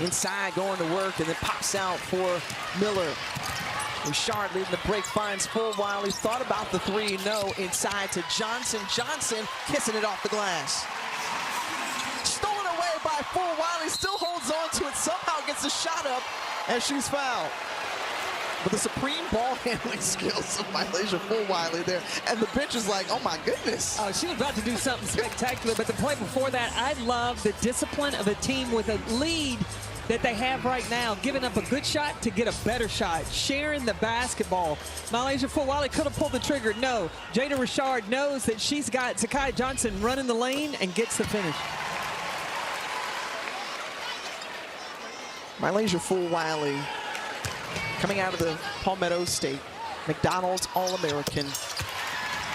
Inside, going to work, and then pops out for Miller. Richard leading the break, finds Flau'Jae. Thought about the 3, no. Inside to Johnson. Johnson kissing it off the glass. Stolen away by Flau'Jae. Still holds on to it. Somehow gets a shot up, and she's fouled. But the supreme ball handling skills of Flau'Jae Flau'Jae there. And the bench is like, oh my goodness. Oh, she was about to do something spectacular. But the play before that, I love the discipline of a team with a lead that they have right now, giving up a good shot to get a better shot, sharing the basketball. Flau'Jae Flau'Jae could have pulled the trigger. No, Jada Richard knows that she's got Zakiya Johnson running the lane and gets the finish. Flau'Jae Flau'Jae coming out of the Palmetto State, McDonald's All-American.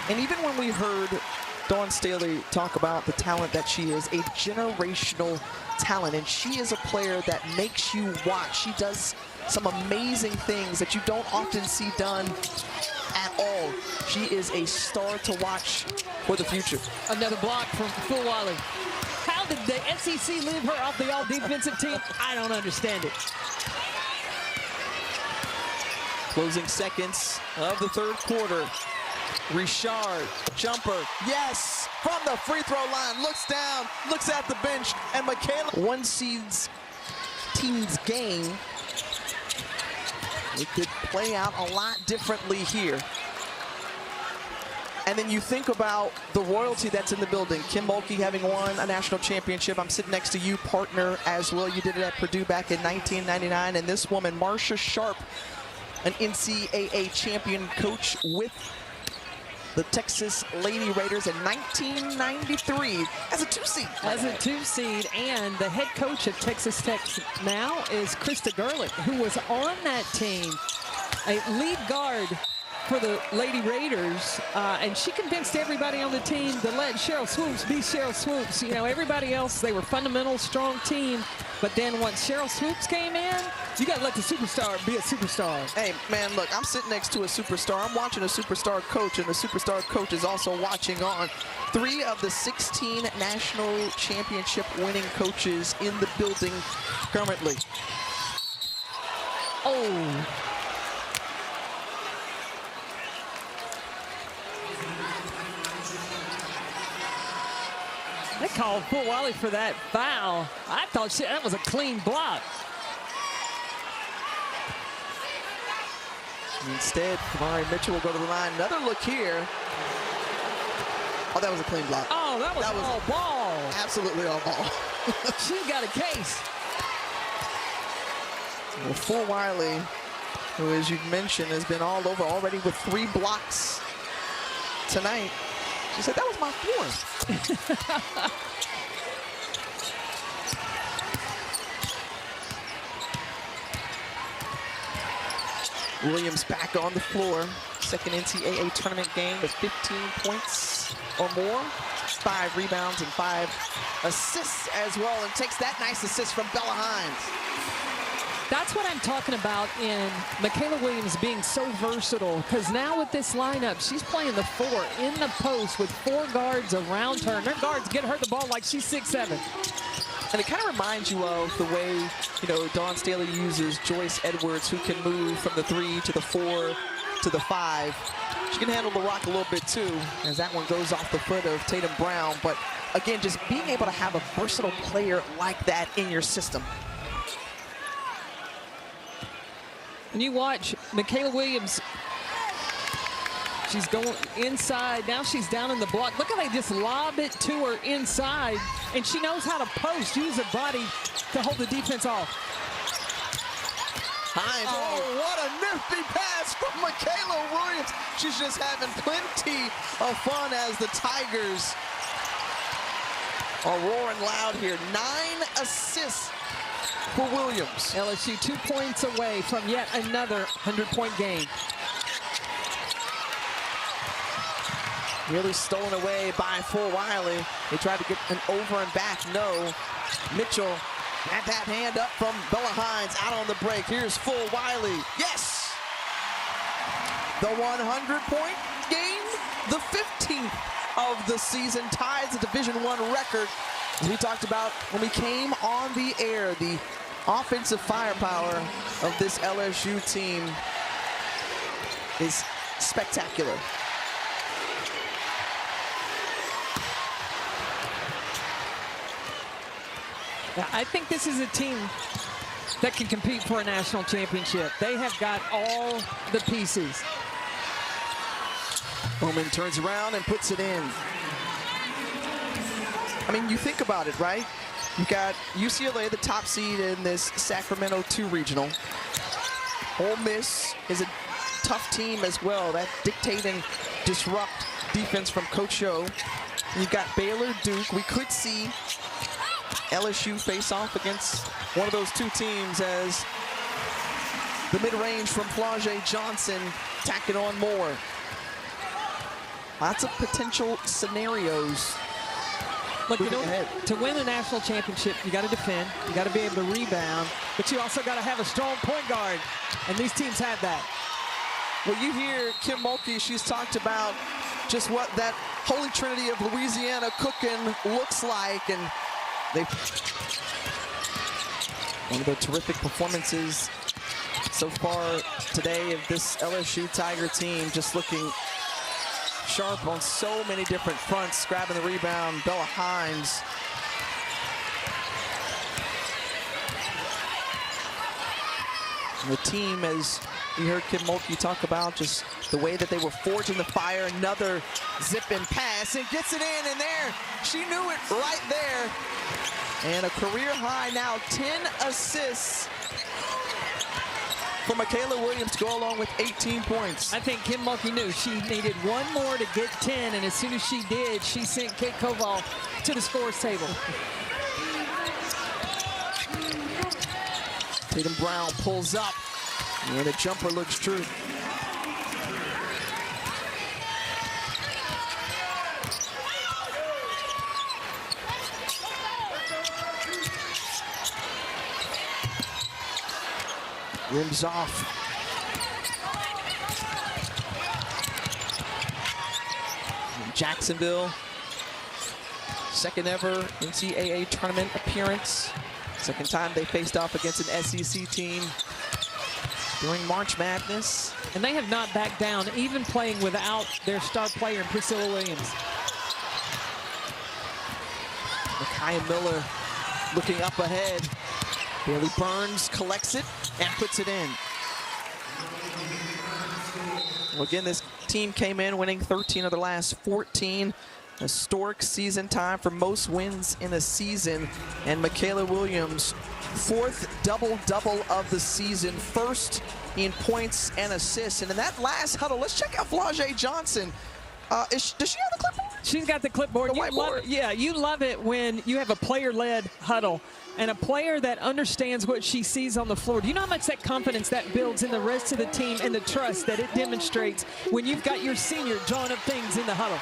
And even when we heard Dawn Staley talk about the talent that she is, a generational talent, and she is a player that makes you watch. She does some amazing things that you don't often see done at all. She is a star to watch for the future. Another block from Flau'Jae. How did the SEC leave her off the all-defensive team? I don't understand it. Closing seconds of the third quarter. Richard, jumper, yes, from the free throw line, looks down, looks at the bench, and Michaela. One seed's team's game. It could play out a lot differently here. And then you think about the royalty that's in the building. Kim Mulkey having won a national championship. I'm sitting next to you, partner, as well. You did it at Purdue back in 1999. And this woman, Marcia Sharp, an NCAA champion coach with the Texas Lady Raiders in 1993 as a 2-seed. As a 2-seed, and the head coach of Texas Tech now is Krista Gerlich, who was on that team, a lead guard for the Lady Raiders, and she convinced everybody on the team to let Cheryl Swoops be Cheryl Swoops. You know, everybody else, they were fundamental, strong team, but then once Cheryl Swoops came in, you got to let the superstar be a superstar. Hey, man, look, I'm sitting next to a superstar. I'm watching a superstar coach, and the superstar coach is also watching on. 3 of the 16 national championship winning coaches in the building currently. Oh. They called Flau'Jae for that foul. I thought that was a clean block. Instead, Kamari Mitchell will go to the line. Another look here. Oh, that was a clean block. Oh, that was all ball. Absolutely all ball. She's got a case. Well, Flau'Jae, who, as you've mentioned, has been all over already with 3 blocks tonight. She said, that was my 4th. Williams back on the floor. Second NCAA tournament game with 15 points or more. 5 rebounds and 5 assists as well, and takes that nice assist from Bella Hines. That's what I'm talking about in Michaela Williams being so versatile, because now with this lineup, she's playing the 4 in the post with 4 guards around her, and her guards get her the ball like she's 6'7". And it kind of reminds you of the way, you know, Dawn Staley uses Joyce Edwards, who can move from the 3 to the 4 to the 5. She can handle the rock a little bit too, as that one goes off the foot of Tatum Brown. But again, just being able to have a versatile player like that in your system. And you watch Michaela Williams, she's going inside. Now she's down in the block. Look how they just lob it to her inside. And she knows how to post, use her body to hold the defense off. Hines, oh, what a nifty pass from Michaela Williams. She's just having plenty of fun as the Tigers are roaring loud here. 9 assists for Williams. LSU 2 points away from yet another 100-point game. Really stolen away by Flau'Jae. They tried to get an over and back. No. Mitchell had that hand up from Bella Hines out on the break. Here's Flau'Jae. Yes! The 100-point game, the 15th of the season, ties the Division I record. As we talked about when we came on the air, the offensive firepower of this LSU team is spectacular. I think this is a team that can compete for a national championship. They have got all the pieces. Bowman turns around and puts it in. I mean, you think about it, right? You've got UCLA, the top seed in this Sacramento 2 regional. Ole Miss is a tough team as well. That dictate and disrupt defense from Coach O. You've got Baylor, Duke. We could see LSU face off against one of those two teams as the mid-range from Flau'Jae Johnson tacking on more. Lots of potential scenarios. Look, you know, to win a national championship, you got to defend, you got to be able to rebound, but you also got to have a strong point guard, and these teams have that. Well, you hear Kim Mulkey, she's talked about just what that holy trinity of Louisiana cooking looks like, and one of the terrific performances so far today of this LSU Tiger team, just looking sharp on so many different fronts, grabbing the rebound. Bella Hines. And the team, as you heard Kim Mulkey talk about, just the way that they were forging the fire. Another zip-in pass and gets it in, and there, she knew it right there. And a career high now, 10 assists for Michaela Williams to go along with 18 points. I think Kim Mulkey knew she needed one more to get 10, and as soon as she did, she sent Kate Koval to the scores table. Tatum Brown pulls up, and the jumper looks true. Rims off. Jacksonville, second ever NCAA tournament appearance. Second time they faced off against an SEC team during March Madness. And they have not backed down, even playing without their star player, Priscilla Williams. Micaiah Miller looking up ahead. Bailey Burns collects it and puts it in. Well, again, this team came in winning 13 of the last 14. Historic season time for most wins in a season. And Michaela Williams, 4th double-double of the season, 1st in points and assists. And in that last huddle, let's check out Flau'Jae Johnson. Does she have the clipboard? She's got the clipboard. The whiteboard. You love it when you have a player-led huddle and a player that understands what she sees on the floor. Do you know how much that confidence that builds in the rest of the team and the trust that it demonstrates when you've got your senior drawing up things in the huddle?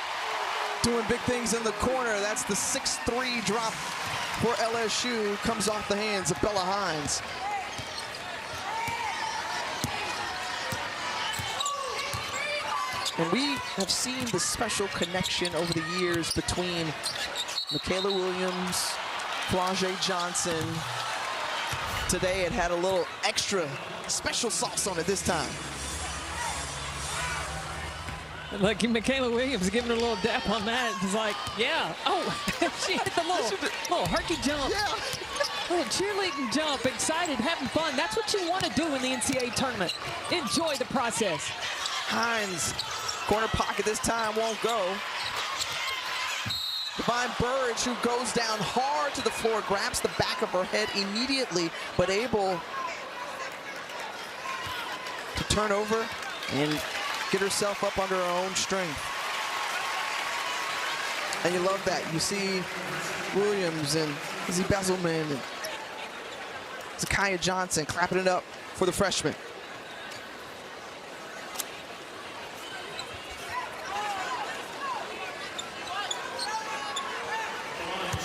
Doing big things in the corner. That's the 6-3 drop for LSU. Comes off the hands of Bella Hines. And we have seen the special connection over the years between Michaela Williams, Flau'Jae Johnson. Today it had a little extra special sauce on it this time. Like Michaela Williams giving her a little dap on that. It's like, yeah. Oh, she hit the little herky jump. Yeah. Little cheerleading jump, excited, having fun. That's what you want to do in the NCAA tournament. Enjoy the process. Hines, corner pocket this time, won't go. Divine Burridge, who goes down hard to the floor, grabs the back of her head immediately, but able to turn over and get herself up under her own strength. And you love that. You see Williams and Izzy Besselman and Zakiya Johnson clapping it up for the freshman.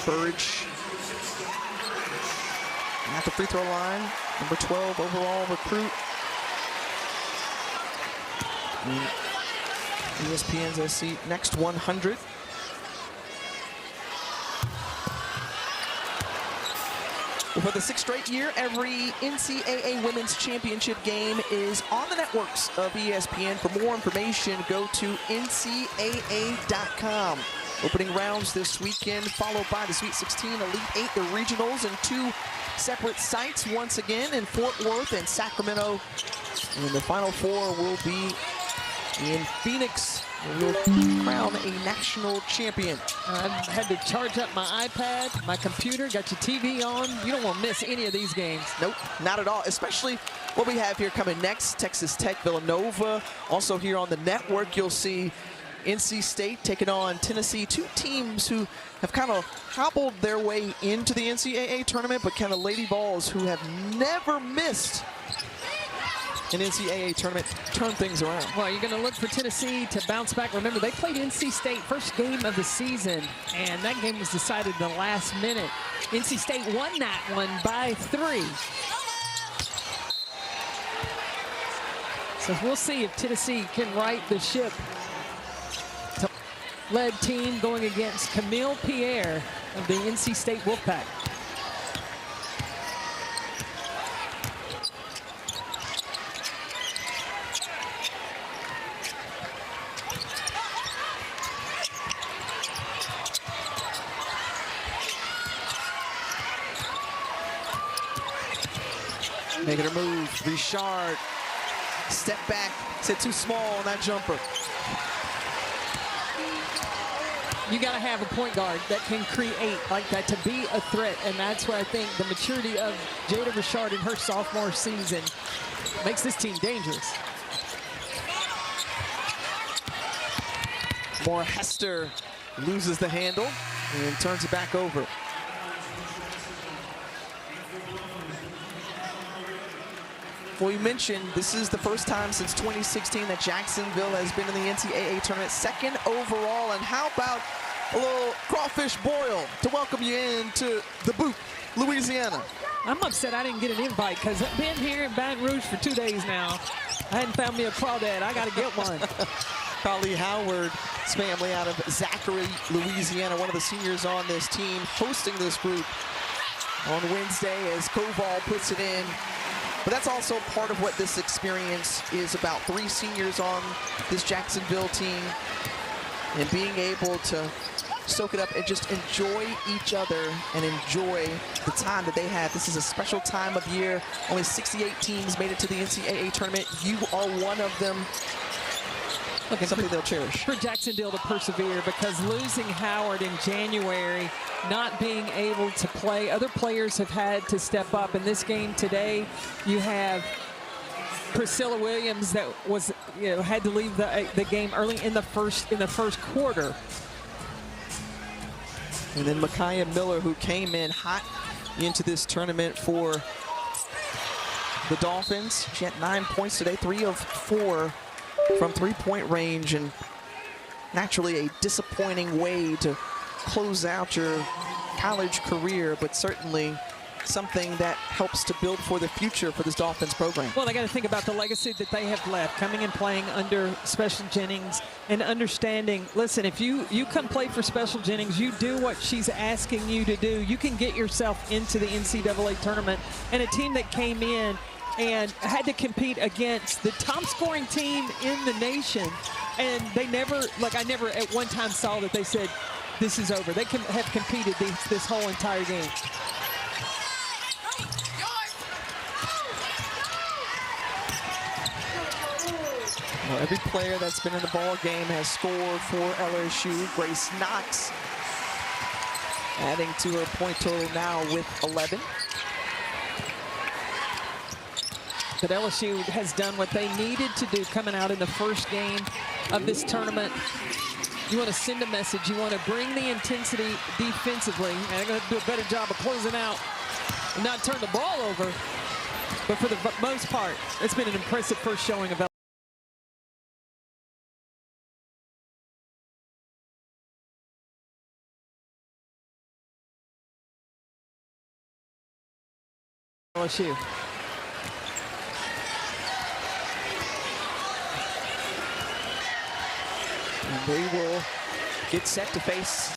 Burridge at the free throw line, number 12 overall recruit. ESPN's SC Next 100. Well, for the 6th straight year, every NCAA Women's Championship game is on the networks of ESPN. For more information, go to ncaa.com. opening rounds this weekend, followed by the Sweet 16, Elite 8, the regionals, and 2 separate sites once again in Fort Worth and Sacramento. And the Final Four will be in Phoenix. We'll crown a national champion. I had to charge up my iPad, my computer, got your TV on. You don't want to miss any of these games. Nope, not at all, especially what we have here coming next, Texas Tech, Villanova. Also here on the network, you'll see NC State taking on Tennessee, 2 teams who have kind of hobbled their way into the NCAA tournament, but kind of Lady Vols who have never missed an NCAA tournament, turn things around. Well, you're going to look for Tennessee to bounce back. Remember, they played NC State first game of the season, and that game was decided in the last minute. NC State won that one by 3. So we'll see if Tennessee can right the ship. Led team going against Camille Pierre of the NC State Wolfpack. Making her move, Richard, step back, said too small on that jumper. You got to have a point guard that can create like that, to be a threat, and that's where I think the maturity of Jada Richard in her sophomore season makes this team dangerous. More Hester loses the handle and turns it back over. Well, you mentioned this is the first time since 2016 that Jacksonville has been in the NCAA tournament, 2nd overall. And how about a little crawfish boil to welcome you into the boot, Louisiana? I'm upset I didn't get an invite because I've been here in Baton Rouge for 2 days now. I hadn't found me a crawdad. I got to get one. Carly Howard's family out of Zachary, Louisiana, one of the seniors on this team, hosting this group on Wednesday as Koval puts it in. But that's also part of what this experience is about. 3 seniors on this Jacksonville team and being able to soak it up and just enjoy each other and enjoy the time that they have. This is a special time of year. Only 68 teams made it to the NCAA tournament. You are one of them. Okay, something they'll cherish. For Jacksonville to persevere, because losing Howard in January, not being able to play, other players have had to step up. In this game today, you have Priscilla Williams that was, had to leave the game early in the first quarter. And then Micaiah Miller, who came in hot into this tournament for the Dolphins. She had 9 points today, 3 of 4 from 3-point range, and naturally a disappointing way to close out your college career, but certainly something that helps to build for the future for this Dolphins program. Well, they got to think about the legacy that they have left, coming and playing under Special Jennings and understanding, listen, if you come play for Special Jennings, you do what she's asking you to do, you can get yourself into the NCAA tournament. And a team that came in and had to compete against the top scoring team in the nation, and they never, like, I never at one time saw that they said this is over. They have competed this whole entire game. Well, every player that's been in the ball game has scored for LSU. Grace Knox adding to her point total now with 11. But LSU has done what they needed to do coming out in the first game of this tournament. You want to send a message. You want to bring the intensity defensively. And they're going to do a better job of closing out and not turn the ball over. But for the most part, it's been an impressive first showing of LSU. And they will get set to face